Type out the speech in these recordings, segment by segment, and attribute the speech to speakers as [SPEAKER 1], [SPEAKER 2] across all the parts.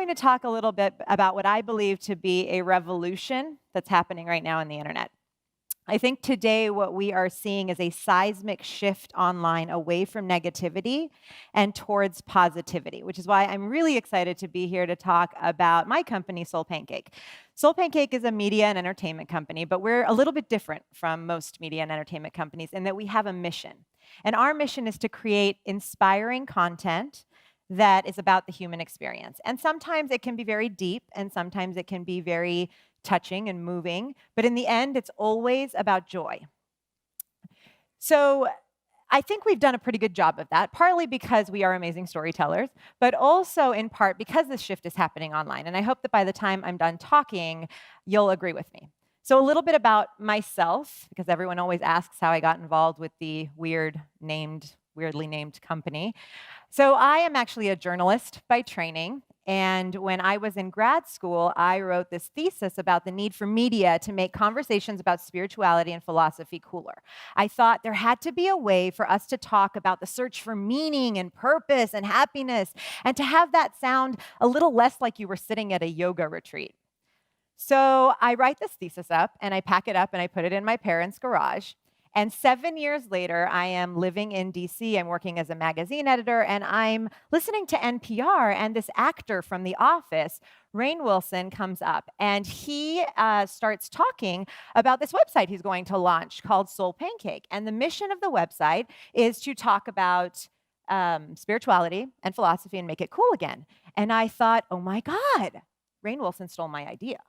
[SPEAKER 1] to talk a little bit about what I believe to be a revolution that's happening right now in the internet. I think today what we are seeing is a seismic shift online away from negativity and towards positivity, which is why I'm really excited to be here to talk about my company, SoulPancake. SoulPancake is a media and entertainment company, but we're a little bit different from most media and entertainment companies in that we have a mission. And our mission is to create inspiring content that is about the human experience. And sometimes it can be very deep, and sometimes it can be very touching and moving, but in the end, it's always about joy. So I think we've done a pretty good job of that, partly because we are amazing storytellers, but also in part because this shift is happening online. And I hope that by the time I'm done talking, you'll agree with me. So a little bit about myself, because everyone always asks how I got involved with the weirdly named company. So I am actually a journalist by training. And when I was in grad school, I wrote this thesis about the need for media to make conversations about spirituality and philosophy cooler. I thought there had to be a way for us to talk about the search for meaning and purpose and happiness, and to have that sound a little less like you were sitting at a yoga retreat. So I write this thesis up, and I pack it up, and I put it in my parents' garage. And 7 years later, I am living in DC. I'm working as a magazine editor, and I'm listening to NPR, and this actor from The Office, Rainn Wilson, comes up, and he starts talking about this website he's going to launch called SoulPancake. And the mission of the website is to talk about spirituality and philosophy and make it cool again. And I thought, oh my God, Rainn Wilson stole my idea.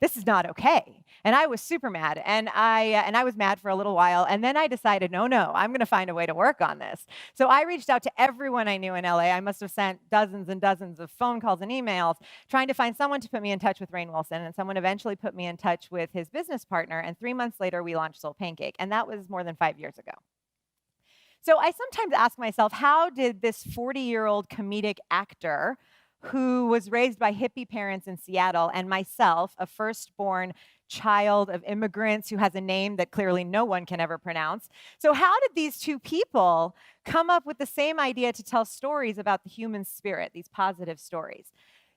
[SPEAKER 1] This is not okay. And I was super mad. And I was mad for a little while. And then I decided, no, I'm going to find a way to work on this. So I reached out to everyone I knew in LA. I must have sent dozens and dozens of phone calls and emails trying to find someone to put me in touch with Rainn Wilson. And someone eventually put me in touch with his business partner. And 3 months later, we launched SoulPancake. And that was more than 5 years ago. So I sometimes ask myself, how did this 40-year-old comedic actor who was raised by hippie parents in Seattle, and myself, a firstborn child of immigrants who has a name that clearly no one can ever pronounce. So how did these two people come up with the same idea to tell stories about the human spirit, these positive stories?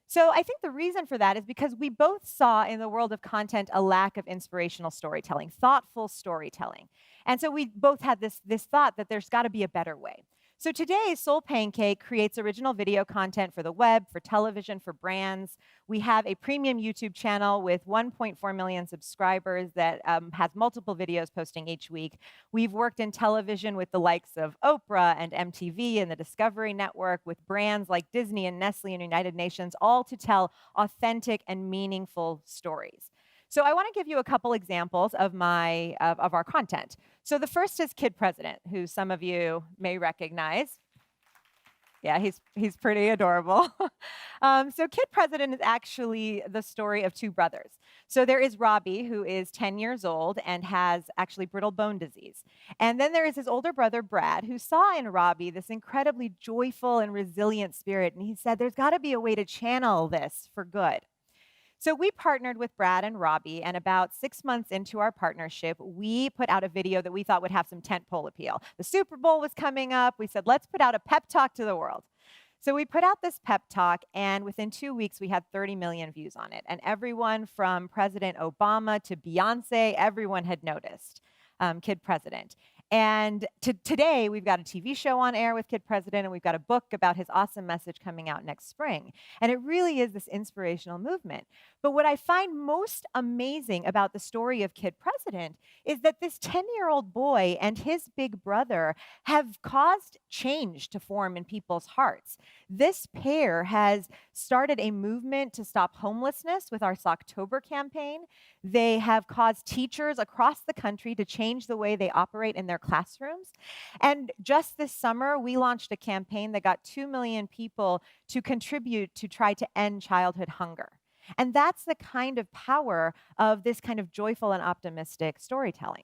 [SPEAKER 1] So I think the reason for that is because we both saw in the world of content a lack of inspirational storytelling, thoughtful storytelling. And so we both had this thought that there's got to be a better way. So today, SoulPancake creates original video content for the web, for television, for brands. We have a premium YouTube channel with 1.4 million subscribers that has multiple videos posting each week. We've worked in television with the likes of Oprah and MTV and the Discovery Network, with brands like Disney and Nestle and United Nations, all to tell authentic and meaningful stories. So I want to give you a couple examples of our content. So the first is Kid President, who some of you may recognize. Yeah, he's pretty adorable. So Kid President is actually the story of two brothers. So there is Robbie, who is 10 years old and has actually brittle bone disease. And then there is his older brother, Brad, who saw in Robbie this incredibly joyful and resilient spirit. And he said, there's got to be a way to channel this for good. So we partnered with Brad and Robbie, and about 6 months into our partnership, we put out a video that we thought would have some tentpole appeal. The Super Bowl was coming up. We said, let's put out a pep talk to the world. So we put out this pep talk, and within 2 weeks, we had 30 million views on it. And everyone from President Obama to Beyonce, everyone had noticed Kid President. And today, we've got a TV show on air with Kid President, and we've got a book about his awesome message coming out next spring. And it really is this inspirational movement. But what I find most amazing about the story of Kid President is that this 10-year-old boy and his big brother have caused change to form in people's hearts. This pair has started a movement to stop homelessness with our Socktober campaign. They have caused teachers across the country to change the way they operate in their classrooms. And just this summer, we launched a campaign that got 2 million people to contribute to try to end childhood hunger. And that's the kind of power of this kind of joyful and optimistic storytelling.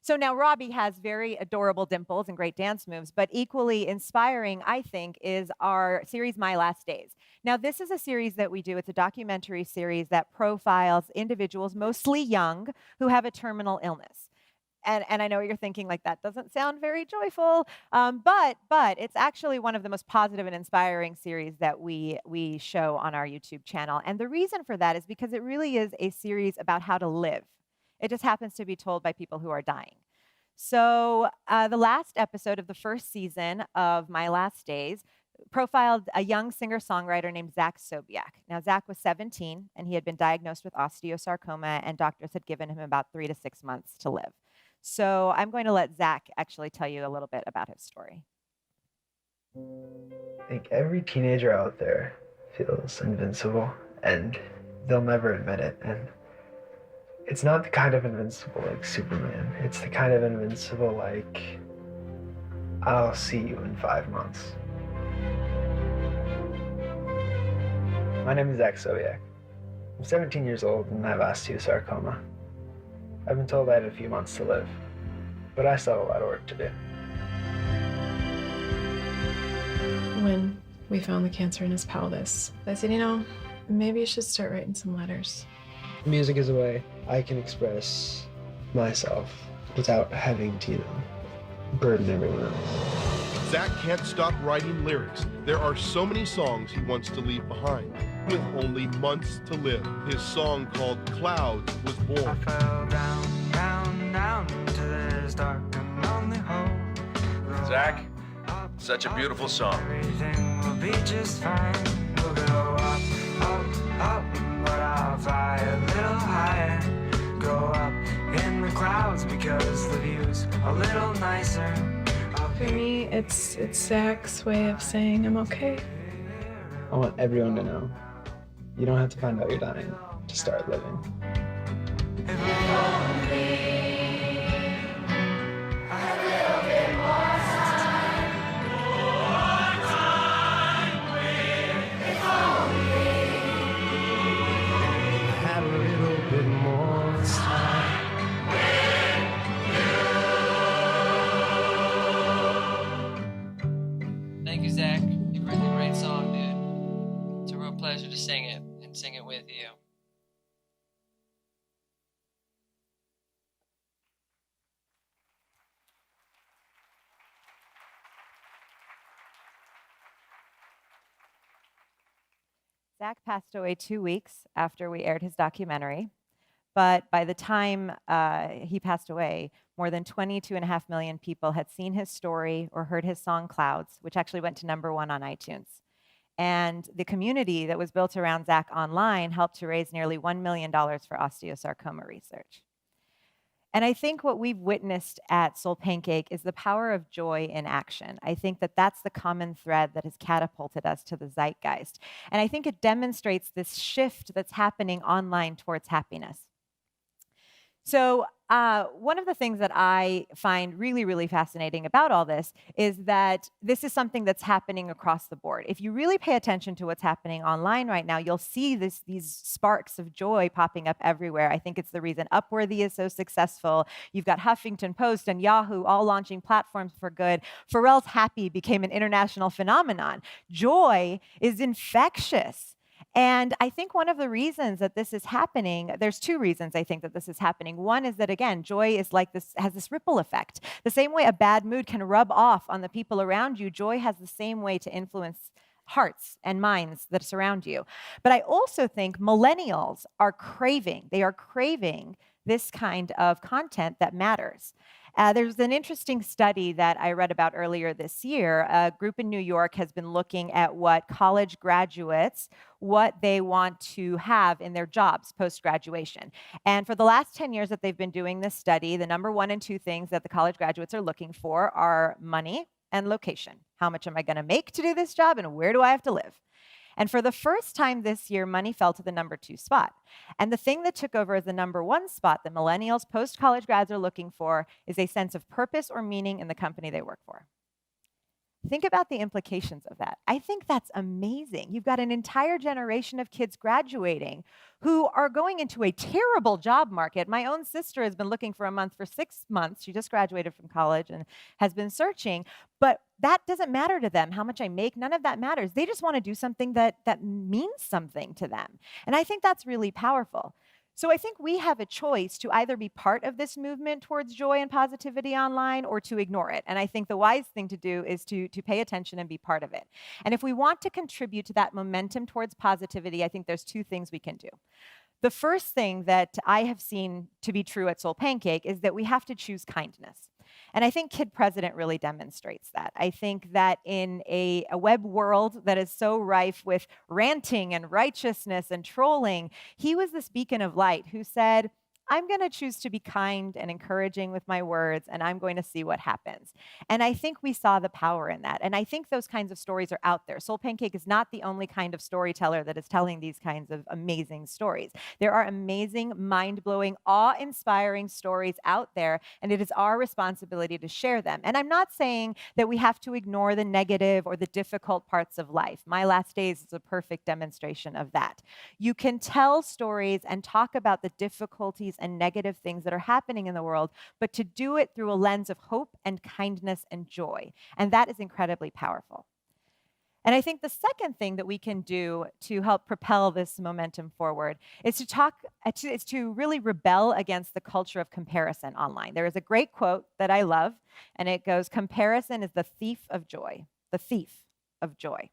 [SPEAKER 1] So now Robbie has very adorable dimples and great dance moves, but equally inspiring, I think, is our series, My Last Days. Now, this is a series that we do. It's a documentary series that profiles individuals, mostly young, who have a terminal illness. and I know what you're thinking, like, that doesn't sound very joyful, but it's actually one of the most positive and inspiring series that we show on our YouTube channel. And the reason for that is because it really is a series about how to live. It just happens to be told by people who are dying. So the last episode of the first season of My Last Days profiled a young singer-songwriter named Zach Sobiech. Now, Zach was 17, and he had been diagnosed with osteosarcoma, and doctors had given him about 3 to 6 months to live. So I'm going to let Zach actually tell you a little bit about his story.
[SPEAKER 2] I think every teenager out there feels invincible, and they'll never admit it. And it's not the kind of invincible like Superman. It's the kind of invincible like, I'll see you in 5 months. My name is Zach Sobiech. I'm 17 years old and I have osteosarcoma. I've been told I have a few months to live, but I still have a lot of work to do.
[SPEAKER 3] When we found the cancer in his pelvis, I said, maybe you should start writing some letters.
[SPEAKER 2] Music is a way I can express myself without having to, burden everyone else.
[SPEAKER 4] Zach can't stop writing lyrics. There are so many songs he wants to leave behind. With only months to live, his song called Clouds was born.
[SPEAKER 5] I fell down into this dark and lonely hole.
[SPEAKER 6] Zach, such a beautiful song.
[SPEAKER 5] Everything will be just fine. We'll go up, but I'll fly a little higher. Go up in the clouds because the view's a little nicer.
[SPEAKER 3] For me, it's Zach's way of saying I'm okay.
[SPEAKER 2] I want everyone to know you don't have to find out you're dying to start living.
[SPEAKER 5] If only I had a little bit more had a little bit more time.
[SPEAKER 7] Thank you, Zach. You've written a great song, dude. It's a real pleasure to sing it and sing it with you.
[SPEAKER 1] Zach passed away 2 weeks after we aired his documentary. But by the time he passed away, more than 22.5 million people had seen his story or heard his song Clouds, which actually went to #1 on iTunes. And the community that was built around Zach online helped to raise nearly $1 million for osteosarcoma research. And I think what we've witnessed at SoulPancake is the power of joy in action. I think that that's the common thread that has catapulted us to the Zeitgeist. And I think it demonstrates this shift that's happening online towards happiness. So one of the things that I find really, really fascinating about all this is that this is something that's happening across the board. If you really pay attention to what's happening online right now, you'll see these sparks of joy popping up everywhere. I think it's the reason Upworthy is so successful. You've got Huffington Post and Yahoo all launching platforms for good. Pharrell's Happy became an international phenomenon. Joy is infectious. And I think one of the reasons that this is happening, there's 2 reasons I think that this is happening. One is that, again, joy is like this, has this ripple effect. The same way a bad mood can rub off on the people around you, joy has the same way to influence hearts and minds that surround you. But I also think millennials are craving this kind of content that matters. There's an interesting study that I read about earlier this year. A group in New York has been looking at what college graduates, what they want to have in their jobs post-graduation. And for the last 10 years that they've been doing this study, the number 1 and 2 things that the college graduates are looking for are money and location. How much am I going to make to do this job, and where do I have to live? And for the first time this year, money fell to the number 2 spot. And the thing that took over as the number 1 spot that millennials, post-college grads are looking for is a sense of purpose or meaning in the company they work for. Think about the implications of that. I think that's amazing. You've got an entire generation of kids graduating who are going into a terrible job market. My own sister has been looking for a month for 6 months. She just graduated from college and has been searching. But that doesn't matter to them, how much I make. None of that matters. They just want to do something that means something to them. And I think that's really powerful. So I think we have a choice to either be part of this movement towards joy and positivity online or to ignore it. And I think the wise thing to do is to pay attention and be part of it. And if we want to contribute to that momentum towards positivity, I think there's two things we can do. The first thing that I have seen to be true at SoulPancake is that we have to choose kindness. And I think Kid President really demonstrates that. I think that in a web world that is so rife with ranting and righteousness and trolling, he was this beacon of light who said, I'm going to choose to be kind and encouraging with my words, and I'm going to see what happens. And I think we saw the power in that. And I think those kinds of stories are out there. SoulPancake is not the only kind of storyteller that is telling these kinds of amazing stories. There are amazing, mind-blowing, awe-inspiring stories out there, and it is our responsibility to share them. And I'm not saying that we have to ignore the negative or the difficult parts of life. My Last Days is a perfect demonstration of that. You can tell stories and talk about the difficulties and negative things that are happening in the world, but to do it through a lens of hope and kindness and joy. And that is incredibly powerful. And I think the second thing that we can do to help propel this momentum forward is to really rebel against the culture of comparison online. There is a great quote that I love, and it goes, "Comparison is the thief of joy," the thief of joy.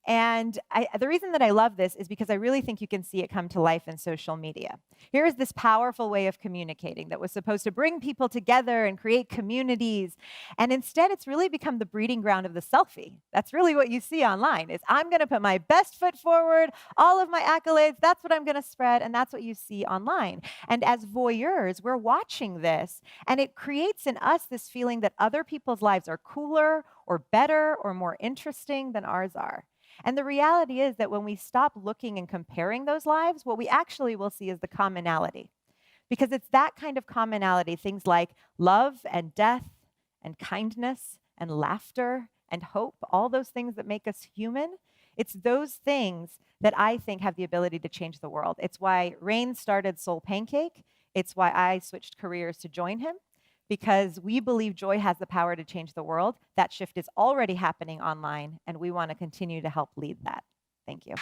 [SPEAKER 1] And the reason that I love this is because I really think you can see it come to life in social media. Here is this powerful way of communicating that was supposed to bring people together and create communities. And instead, it's really become the breeding ground of the selfie. That's really what you see online is I'm going to put my best foot forward, all of my accolades, that's what I'm going to spread, and that's what you see online. And as voyeurs, we're watching this, and it creates in us this feeling that other people's lives are cooler or better or more interesting than ours are. And the reality is that when we stop looking and comparing those lives, what we actually will see is the commonality. Because it's that kind of commonality, things like love and death and kindness and laughter and hope, all those things that make us human, it's those things that I think have the ability to change the world. It's why Rainn started SoulPancake. It's why I switched careers to join him. Because we believe joy has the power to change the world. That shift is already happening online, and we want to continue to help lead that. Thank you.